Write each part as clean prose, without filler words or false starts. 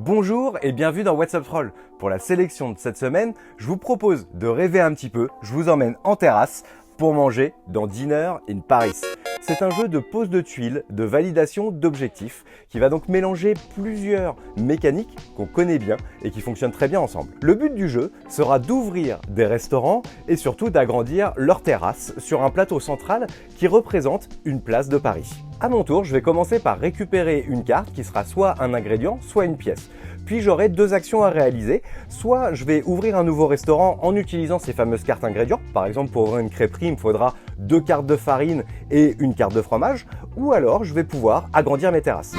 Bonjour et bienvenue dans What's Up Troll. Pour la sélection de cette semaine, je vous propose de rêver un petit peu. Je vous emmène en terrasse pour manger dans Dinner in Paris. C'est un jeu de pose de tuiles, de validation d'objectifs qui va donc mélanger plusieurs mécaniques qu'on connaît bien et qui fonctionnent très bien ensemble. Le but du jeu sera d'ouvrir des restaurants et surtout d'agrandir leur terrasse sur un plateau central qui représente une place de Paris. À mon tour, je vais commencer par récupérer une carte qui sera soit un ingrédient, soit une pièce. Puis j'aurai deux actions à réaliser. Soit je vais ouvrir un nouveau restaurant en utilisant ces fameuses cartes ingrédients. Par exemple, pour ouvrir une crêperie, il me faudra 2 cartes de farine et une carte de fromage. Ou alors, je vais pouvoir agrandir mes terrasses.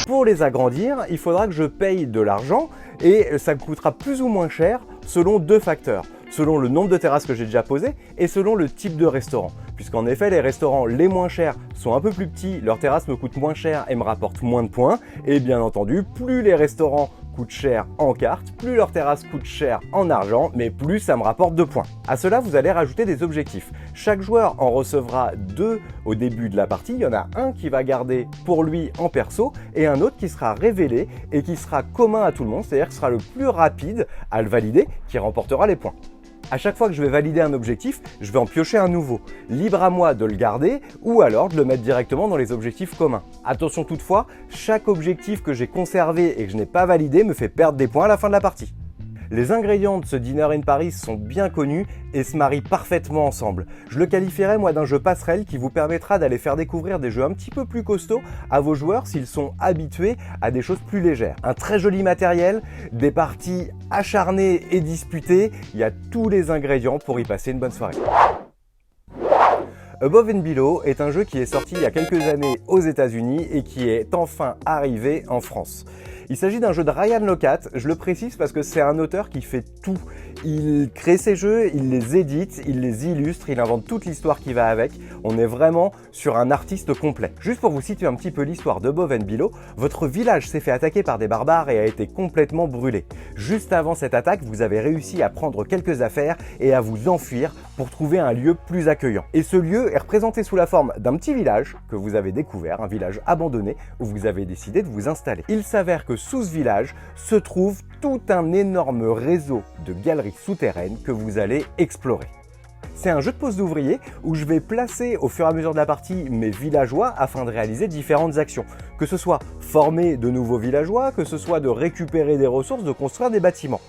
Pour les agrandir, il faudra que je paye de l'argent et ça me coûtera plus ou moins cher selon deux facteurs. Selon le nombre de terrasses que j'ai déjà posées et selon le type de restaurant. Puisqu'en effet, les restaurants les moins chers sont un peu plus petits, leurs terrasses me coûtent moins cher et me rapportent moins de points. Et bien entendu, plus les restaurants coûtent cher en cartes, plus leurs terrasses coûtent cher en argent, mais plus ça me rapporte de points. À cela, vous allez rajouter des objectifs. Chaque joueur en recevra 2 au début de la partie. Il y en a un qui va garder pour lui en perso et un autre qui sera révélé et qui sera commun à tout le monde, c'est-à-dire que ce sera le plus rapide à le valider qui remportera les points. À chaque fois que je vais valider un objectif, je vais en piocher un nouveau. Libre à moi de le garder ou alors de le mettre directement dans les objectifs communs. Attention toutefois, chaque objectif que j'ai conservé et que je n'ai pas validé me fait perdre des points à la fin de la partie. Les ingrédients de ce Dinner in Paris sont bien connus et se marient parfaitement ensemble. Je le qualifierais moi d'un jeu passerelle qui vous permettra d'aller faire découvrir des jeux un petit peu plus costauds à vos joueurs s'ils sont habitués à des choses plus légères. Un très joli matériel, des parties acharnées et disputées, il y a tous les ingrédients pour y passer une bonne soirée. Above and Below est un jeu qui est sorti il y a quelques années aux États-Unis et qui est enfin arrivé en France. Il s'agit d'un jeu de Ryan Laukat, je le précise parce que c'est un auteur qui fait tout. Il crée ses jeux, il les édite, il les illustre, il invente toute l'histoire qui va avec. On est vraiment sur un artiste complet. Juste pour vous situer un petit peu l'histoire d'Above and Below, votre village s'est fait attaquer par des barbares et a été complètement brûlé. Juste avant cette attaque, vous avez réussi à prendre quelques affaires et à vous enfuir pour trouver un lieu plus accueillant. Et ce lieu est représenté sous la forme d'un petit village que vous avez découvert, un village abandonné où vous avez décidé de vous installer. Il s'avère que sous ce village se trouve tout un énorme réseau de galeries souterraines que vous allez explorer. C'est un jeu de pose d'ouvrier où je vais placer au fur et à mesure de la partie mes villageois afin de réaliser différentes actions. Que ce soit former de nouveaux villageois, que ce soit de récupérer des ressources, de construire des bâtiments.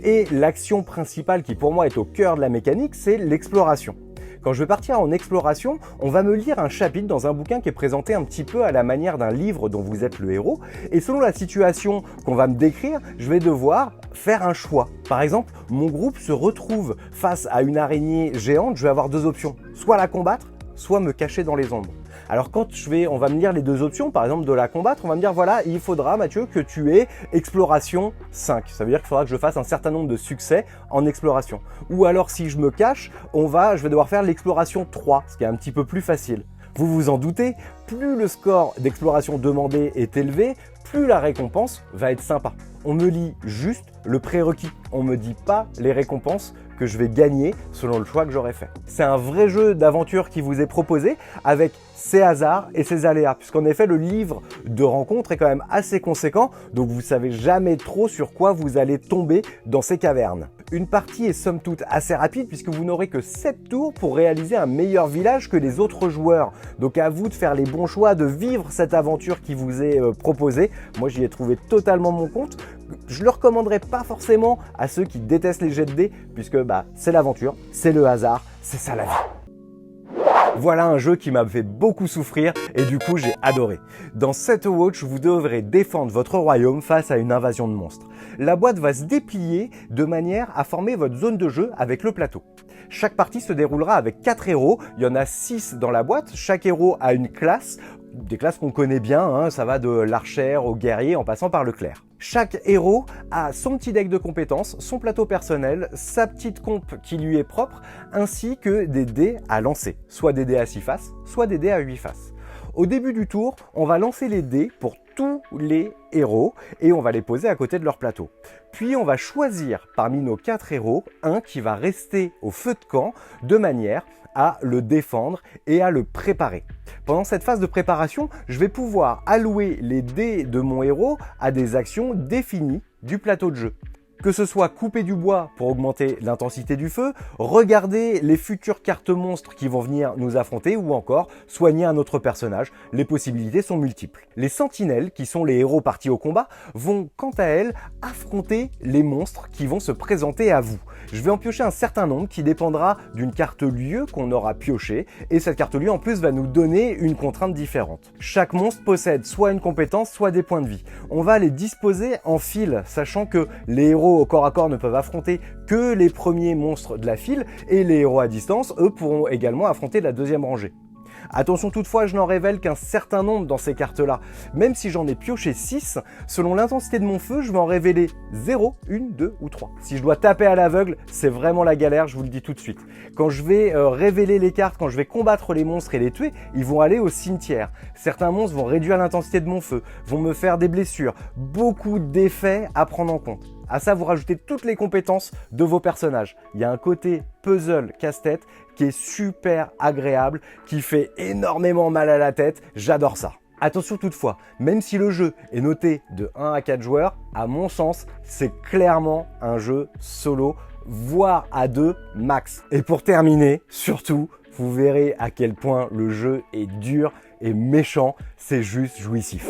Et l'action principale qui pour moi est au cœur de la mécanique, c'est l'exploration. Quand je vais partir en exploration, on va me lire un chapitre dans un bouquin qui est présenté un petit peu à la manière d'un livre dont vous êtes le héros. Et selon la situation qu'on va me décrire, je vais devoir faire un choix. Par exemple, mon groupe se retrouve face à une araignée géante, je vais avoir deux options. Soit la combattre, soit me cacher dans les ombres. Alors quand on va me lire les deux options, par exemple de la combattre, on va me dire voilà, il faudra Mathieu que tu aies exploration 5. Ça veut dire qu'il faudra que je fasse un certain nombre de succès en exploration. Ou alors si je me cache, je vais devoir faire l'exploration 3, ce qui est un petit peu plus facile. Vous vous en doutez, plus le score d'exploration demandé est élevé, plus la récompense va être sympa. On me lit juste le prérequis, on me dit pas les récompenses que je vais gagner selon le choix que j'aurai fait. C'est un vrai jeu d'aventure qui vous est proposé avec ses hasards et ses aléas, puisqu'en effet le livre de rencontre est quand même assez conséquent, donc vous savez jamais trop sur quoi vous allez tomber dans ces cavernes. Une partie est somme toute assez rapide puisque vous n'aurez que 7 tours pour réaliser un meilleur village que les autres joueurs. Donc à vous de faire les bons choix, de vivre cette aventure qui vous est proposée. Moi j'y ai trouvé totalement mon compte. Je ne le recommanderais pas forcément à ceux qui détestent les jets de dés puisque c'est l'aventure, c'est le hasard, c'est ça la vie. Voilà un jeu qui m'a fait beaucoup souffrir et du coup j'ai adoré. Dans Set a Watch, vous devrez défendre votre royaume face à une invasion de monstres. La boîte va se déplier de manière à former votre zone de jeu avec le plateau. Chaque partie se déroulera avec 4 héros, il y en a 6 dans la boîte, chaque héros a une classe, des classes qu'on connaît bien, ça va de l'archer au guerrier en passant par le clerc. Chaque héros a son petit deck de compétences, son plateau personnel, sa petite comp qui lui est propre, ainsi que des dés à lancer, soit des dés à 6 faces, soit des dés à 8 faces. Au début du tour, on va lancer les dés pour tous les héros et on va les poser à côté de leur plateau. Puis on va choisir parmi nos 4 héros un qui va rester au feu de camp de manière à le défendre et à le préparer. Pendant cette phase de préparation, je vais pouvoir allouer les dés de mon héros à des actions définies du plateau de jeu. Que ce soit couper du bois pour augmenter l'intensité du feu, regarder les futures cartes monstres qui vont venir nous affronter ou encore soigner un autre personnage, les possibilités sont multiples. Les sentinelles, qui sont les héros partis au combat, vont quant à elles affronter les monstres qui vont se présenter à vous. Je vais en piocher un certain nombre qui dépendra d'une carte lieu qu'on aura piochée et cette carte lieu en plus va nous donner une contrainte différente. Chaque monstre possède soit une compétence, soit des points de vie. On va les disposer en file, sachant que les héros au corps à corps ne peuvent affronter que les premiers monstres de la file et les héros à distance, eux, pourront également affronter la deuxième rangée. Attention toutefois, je n'en révèle qu'un certain nombre dans ces cartes-là. Même si j'en ai pioché 6, selon l'intensité de mon feu, je vais en révéler 0, 1, 2 ou 3. Si je dois taper à l'aveugle, c'est vraiment la galère, je vous le dis tout de suite. Quand je vais révéler les cartes, quand je vais combattre les monstres et les tuer, ils vont aller au cimetière. Certains monstres vont réduire l'intensité de mon feu, vont me faire des blessures, beaucoup d'effets à prendre en compte. À ça, vous rajoutez toutes les compétences de vos personnages. Il y a un côté puzzle casse-tête qui est super agréable, qui fait énormément mal à la tête. J'adore ça. Attention toutefois, même si le jeu est noté de 1 à 4 joueurs, à mon sens, c'est clairement un jeu solo, voire à 2 max. Et pour terminer, surtout, vous verrez à quel point le jeu est dur et méchant, c'est juste jouissif.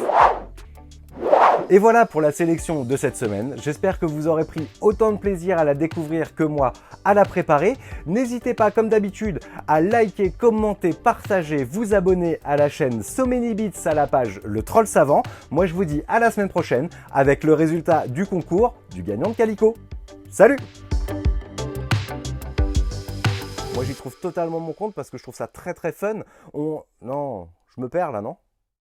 Et voilà pour la sélection de cette semaine. J'espère que vous aurez pris autant de plaisir à la découvrir que moi à la préparer. N'hésitez pas, comme d'habitude, à liker, commenter, partager, vous abonner à la chaîne So Many Bits à la page Le Troll Savant. Moi, je vous dis à la semaine prochaine avec le résultat du concours du gagnant de Calico. Salut! Moi, j'y trouve totalement mon compte parce que je trouve ça très fun. Non, je me perds là, non?